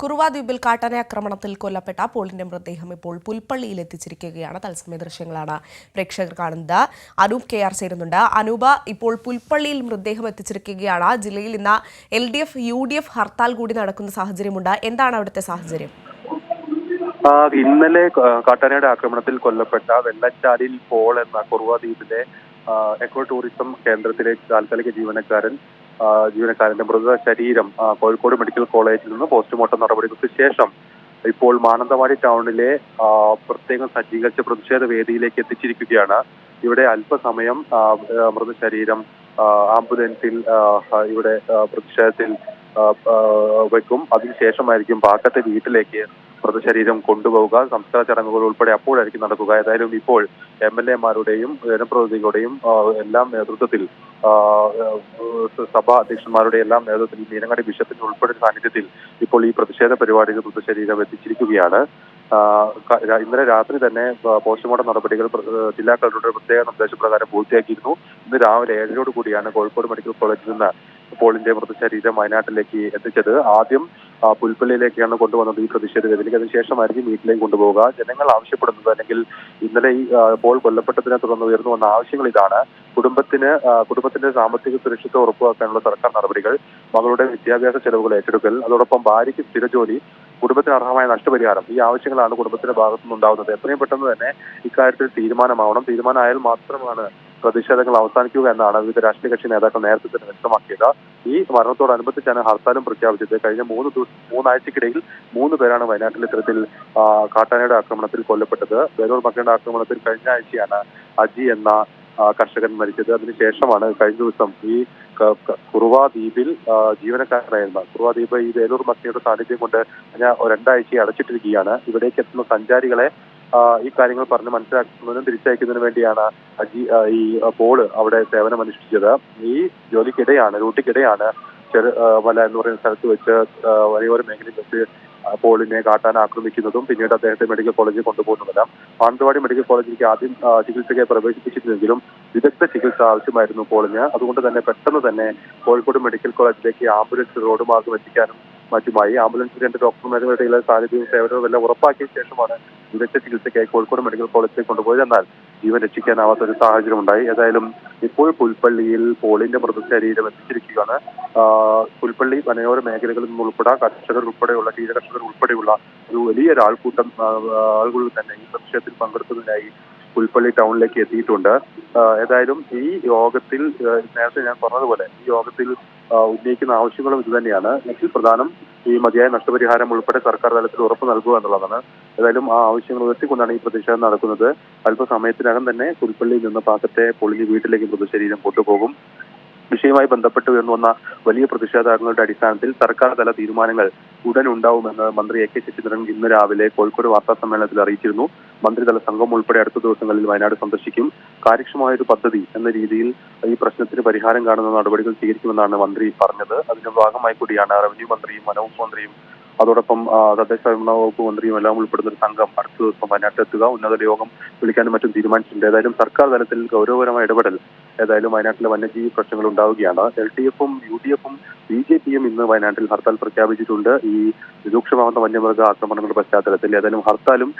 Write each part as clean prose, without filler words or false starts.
കുറുവ ദ്വീപിൽ കാട്ടാന ആക്രമണത്തിൽ കൊല്ലപ്പെട്ട പോളിന്റെ മൃതദേഹം ഇപ്പോൾ പുൽപ്പള്ളിയിൽ എത്തിച്ചിരിക്കുകയാണ്. തത്സമയ ദൃശ്യങ്ങളാണ് പ്രേക്ഷകർ കാണുന്നത്. അനൂപ് KR ചേരുന്നുണ്ട്. അനൂപ, ഇപ്പോൾ പുൽപ്പള്ളിയിൽ മൃതദേഹം എത്തിച്ചിരിക്കുകയാണ്. ജില്ലയിൽ ഇന്ന് LDF UDF ഹർത്താൽ കൂടി നടക്കുന്ന സാഹചര്യമുണ്ട്. എന്താണ് അവിടുത്തെ സാഹചര്യം? ഇന്നലെ കാട്ടാനയുടെ ആക്രമണത്തിൽ കൊല്ലപ്പെട്ട വെള്ളച്ചാലിൽ പോൾ എന്ന കുറുവ ദ്വീപിലെ എക്കോ ടൂറിസം കേന്ദ്രത്തിലെ താൽക്കാലിക ജീവനക്കാരന്റെ മൃതശരീരം കോഴിക്കോട് മെഡിക്കൽ കോളേജിൽ നിന്ന് പോസ്റ്റ്മോർട്ടം നടപടികൾക്ക് ശേഷം ഇപ്പോൾ മാനന്തവാടി ടൗണിലെ പ്രത്യേകം സജ്ജീകരിച്ച പ്രതിഷേധ വേദിയിലേക്ക് എത്തിച്ചിരിക്കുകയാണ്. ഇവിടെ അല്പസമയം മൃതശരീരം ആംബുലൻസിൽ ഇവിടെ പ്രതിഷേധത്തിൽ വെക്കും. അതിനുശേഷമായിരിക്കും പാക്കത്തെ വീട്ടിലേക്ക് മൃതശരീരം കൊണ്ടുപോവുക. സംസ്കാര ചടങ്ങുകൾ ഉൾപ്പെടെ അപ്പോഴായിരിക്കും നടക്കുക. ഏതായാലും ഇപ്പോൾ MLA-മാരുടെയും ജനപ്രതിനിധികളുടെയും എല്ലാം നേതൃത്വത്തിൽ സഭാ അധ്യക്ഷന്മാരുടെ എല്ലാം നേതൃത്വത്തിൽ മീനങ്ങാടി ബിഷപ്പിന്റെ ഉൾപ്പെടെ സാന്നിധ്യത്തിൽ ഇപ്പോൾ ഈ പ്രതിഷേധ പരിപാടിക്ക് മൃതശരീരം എത്തിച്ചിരിക്കുകയാണ്. ഇന്നലെ രാത്രി തന്നെ പോസ്റ്റ്മോർട്ടം നടപടികൾ ജില്ലാ കളക്ടറുടെ പ്രത്യേക നിർദ്ദേശപ്രകാരം പൂർത്തിയാക്കിയിരുന്നു. ഇന്ന് രാവിലെ 7 കൂടിയാണ് കോഴിക്കോട് മെഡിക്കൽ കോളേജിൽ നിന്ന് പോളിന്റെ മൃതശരീരം വയനാട്ടിലേക്ക് എത്തിച്ചത്. ആദ്യം പുൽപ്പള്ളിയിലേക്കാണ് കൊണ്ടുവന്നത് ഈ പ്രതിഷേധ വേദിയിലേക്ക്. അതിനുശേഷമായിരിക്കും വീട്ടിലേക്ക് കൊണ്ടുപോവുക. ജനങ്ങൾ ആവശ്യപ്പെടുന്നത്, അല്ലെങ്കിൽ ഇന്നലെ ഈ പോൾ കൊല്ലപ്പെട്ടതിനെ തുടർന്ന് ഉയർന്നു വന്ന ആവശ്യങ്ങൾ ഇതാണ്: കുടുംബത്തിന്റെ സാമ്പത്തിക സുരക്ഷിതത്വം ഉറപ്പുവെക്കാനുള്ള സർക്കാർ നടപടികൾ, മകളുടെ വിദ്യാഭ്യാസ ചെലവുകൾ ഏറ്റെടുക്കൽ, അതോടൊപ്പം ഭാര്യയ്ക്ക് സ്ഥിരജോലി, കുടുംബത്തിന് അർഹമായ നഷ്ടപരിഹാരം. ഈ ആവശ്യങ്ങളാണ് കുടുംബത്തിന്റെ ഭാഗത്തുനിന്നുണ്ടാവുന്നത്. എത്രയും പെട്ടെന്ന് തന്നെ ഇക്കാര്യത്തിൽ തീരുമാനമാവണം. തീരുമാനമായാൽ മാത്രമാണ് പ്രതിഷേധങ്ങൾ അവസാനിക്കുക എന്നാണ് വിവിധ രാഷ്ട്രീയ കക്ഷി നേതാക്കൾ നേരത്തെ തന്നെ വ്യക്തമാക്കിയത്. ഈ മരണത്തോടനുബന്ധിച്ചാണ് ഹർത്താലും പ്രഖ്യാപിച്ചത്. കഴിഞ്ഞ 3 ആഴ്ചക്കിടയിൽ 3 പേരാണ് വയനാട്ടിൽ ഇത്തരത്തിൽ കാട്ടാനയുടെ ആക്രമണത്തിൽ കൊല്ലപ്പെട്ടത്. വേലൂർ മക്കയുടെ ആക്രമണത്തിൽ കഴിഞ്ഞ ആഴ്ചയാണ് അജി എന്ന കർഷകൻ മരിച്ചത്. അതിനുശേഷമാണ് കഴിഞ്ഞ ദിവസം ഈ കുറുവ ദ്വീപിൽ ജീവനക്കാരനായിരുന്ന കുറുവ ദ്വീപ് ഈ വേലൂർ മക്കയുടെ സാന്നിധ്യം കൊണ്ട് 2 ആഴ്ചയെ അടച്ചിട്ടിരിക്കുകയാണ്. ഇവിടേക്ക് എത്തുന്ന സഞ്ചാരികളെ ഈ കാര്യങ്ങൾ പറഞ്ഞ് മനസ്സിലാക്കുന്നതിനും തിരിച്ചയക്കുന്നതിനും വേണ്ടിയാണ് ഈ പോള് അവിടെ സേവനമനുഷ്ഠിച്ചത്. ഈ ഡ്യൂട്ടിക്കിടെയാണ് മല എന്ന് പറയുന്ന സ്ഥലത്ത് വെച്ച് വഴിയോര മേഖലയിൽ വെച്ച് പോളിനെ കാട്ടാൻ ആക്രമിക്കുന്നതും പിന്നീട് അദ്ദേഹത്തെ മെഡിക്കൽ കോളേജിൽ കൊണ്ടുപോകുന്നതെല്ലാം. മാനന്തവാടി മെഡിക്കൽ കോളേജിലേക്ക് ആദ്യം ചികിത്സയ്ക്ക് പ്രവേശിപ്പിച്ചിരുന്നെങ്കിലും വിദഗ്ധ ചികിത്സ ആവശ്യമായിരുന്നു പോളിന്. അതുകൊണ്ട് തന്നെ പെട്ടെന്ന് തന്നെ കോഴിക്കോട് മെഡിക്കൽ കോളേജിലേക്ക് ആംബുലൻസ് റോഡ് മാർഗം എത്തിക്കാനും മറ്റുമായി ആംബുലൻസിൽ 2 ഡോക്ടർമാരുടെ സാന്നിധ്യവും സേവനവും എല്ലാം ഉറപ്പാക്കിയ ശേഷമാണ് വിദഗ്ധ ചികിത്സയ്ക്കായി കോഴിക്കോട് മെഡിക്കൽ കോളേജിലേക്ക് കൊണ്ടുപോയത്. എന്നാൽ ജീവൻ രക്ഷിക്കാനാവാത്ത ഒരു സാഹചര്യം ഉണ്ടായി. ഏതായാലും ഇപ്പോൾ പുൽപ്പള്ളിയിൽ പോളിന്റെ മൃതശരീരം എത്തിച്ചിരിക്കുകയാണ്. പുൽപ്പള്ളി വനയോര മേഖലകളിൽ നിന്ന് ഉൾപ്പെടെ കർഷകർ ഉൾപ്പെടെയുള്ള ക്ഷീരകർഷകർ ഉൾപ്പെടെയുള്ള ഒരു വലിയൊരു ആളുകൾ തന്നെ ഈ പ്രതിഷേധത്തിൽ പങ്കെടുക്കുന്നതിനായി പുൽപ്പള്ളി ടൗണിലേക്ക് എത്തിയിട്ടുണ്ട്. ഏതായാലും ഈ യോഗത്തിൽ നേരത്തെ ഞാൻ പറഞ്ഞതുപോലെ ഈ യോഗത്തിൽ ഉന്നയിക്കുന്ന ആവശ്യങ്ങളും ഇതുതന്നെയാണ്. ഇതിൽ പ്രധാനം ഈ മതിയായ നഷ്ടപരിഹാരം ഉൾപ്പെടെ സർക്കാർ തലത്തിൽ ഉറപ്പ് നൽകുക എന്നുള്ളതാണ്. ഏതായാലും ആ ആവശ്യങ്ങൾ ഉയർത്തിക്കൊണ്ടാണ് ഈ പ്രതിഷേധം നടക്കുന്നത്. അല്പസമയത്തിനകം തന്നെ പുൽപ്പള്ളിയിൽ നിന്ന് പാക്കത്തെ പൊളിഞ്ഞ് വീട്ടിലേക്ക് മൃതശരീരം കൊണ്ടുപോകും. വിഷയവുമായി ബന്ധപ്പെട്ട് ഉയർന്നു വന്ന വലിയ പ്രതിഷേധങ്ങളുടെ അടിസ്ഥാനത്തിൽ സർക്കാർ തല തീരുമാനങ്ങൾ ഉടൻ ഉണ്ടാവുമെന്ന് മന്ത്രി AK ശശീന്ദ്രൻ ഇന്ന് രാവിലെ കോഴിക്കോട് വാർത്താ സമ്മേളനത്തിൽ അറിയിച്ചിരുന്നു. മന്ത്രിതല സംഘം ഉൾപ്പെടെ അടുത്ത ദിവസങ്ങളിൽ വയനാട് സന്ദർശിക്കും. കാര്യക്ഷമമായൊരു പദ്ധതി എന്ന രീതിയിൽ ഈ പ്രശ്നത്തിന് പരിഹാരം കാണുന്ന നടപടികൾ സ്വീകരിക്കുമെന്നാണ് മന്ത്രി പറഞ്ഞത്. അതിന്റെ ഭാഗമായി കൂടിയാണ് റവന്യൂ മന്ത്രിയും വനവകുപ്പ് മന്ത്രിയും അതോടൊപ്പം തദ്ദേശ സ്വയംഭരണ വകുപ്പ് മന്ത്രിയും എല്ലാം ഉൾപ്പെടുന്ന ഒരു സംഘം അടുത്ത ദിവസം വയനാട്ടിലെത്തുക. ഉന്നതതല യോഗം വിളിക്കാനും മറ്റും തീരുമാനിച്ചിട്ടുണ്ട്. ഏതായാലും സർക്കാർ തലത്തിൽ ഗൗരവപരമായ ഇടപെടൽ ഏതായാലും വയനാട്ടിലെ വന്യജീവി പ്രശ്നങ്ങൾ ഉണ്ടാവുകയാണ്. LDF-ഉം UDF-ഉം BJP-യും ഇന്ന് വയനാട്ടിൽ ഹർത്താൽ പ്രഖ്യാപിച്ചിട്ടുണ്ട്. ഈ രൂക്ഷമാകുന്ന വന്യമൃഗ ആക്രമണങ്ങളുടെ പശ്ചാത്തലത്തിൽ ഏതായാലും ഹർത്താലും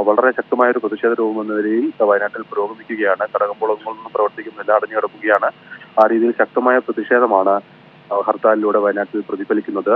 വളരെ ശക്തമായ ഒരു പ്രതിഷേധ രൂപം എന്ന നിലയിൽ വയനാട്ടിൽ പുരോഗമിക്കുകയാണ്. കടകമ്പോളങ്ങളൊന്നും പ്രവർത്തിക്കുന്നില്ല, അടഞ്ഞു കിടക്കുകയാണ്. ആ രീതിയിൽ ശക്തമായ പ്രതിഷേധമാണ് ഹർത്താലിലൂടെ വയനാട്ടിൽ പ്രതിഫലിക്കുന്നത്.